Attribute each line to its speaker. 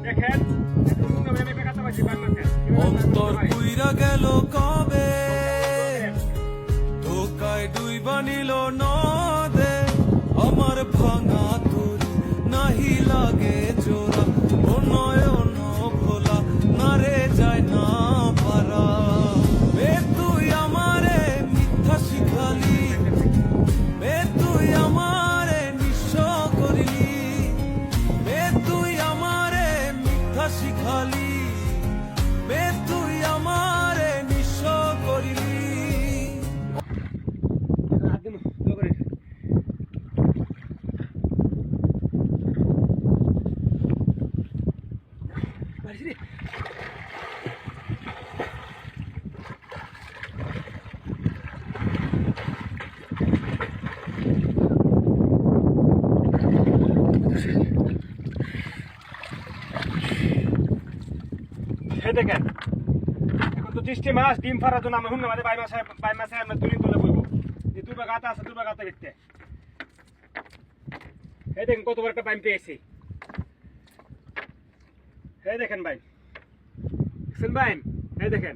Speaker 1: দেখেন
Speaker 2: অন্তর পুইরা গেল কবে ধোকায় ডুইবা নিল নদে আমার ভাঙা তোর নাহি লাগে জোড়া ও নয়ন ভোলা নারে যায় না পারা বে তুই আমারে মিথ্যা শিখালি বে তুই আমারে নিঃস্ব করিলি বে তুই আমারে মিথ্যা শিখালি বে তুই আমারে নিঃস্ব করিলি
Speaker 1: দেখেন এখন তো 30 মাস ডিম ফারার জন্য আমরা হুঙ্গা মাঝে বাই মাসে আমরা তুলে বলবো যে দুর্বা গাতা আছে দুর্বা গাতা দেখতে এই দেখেন কত বড় একটা পাইপ পেয়েছি এই দেখেন ভাই দেখছেন ভাই এই দেখেন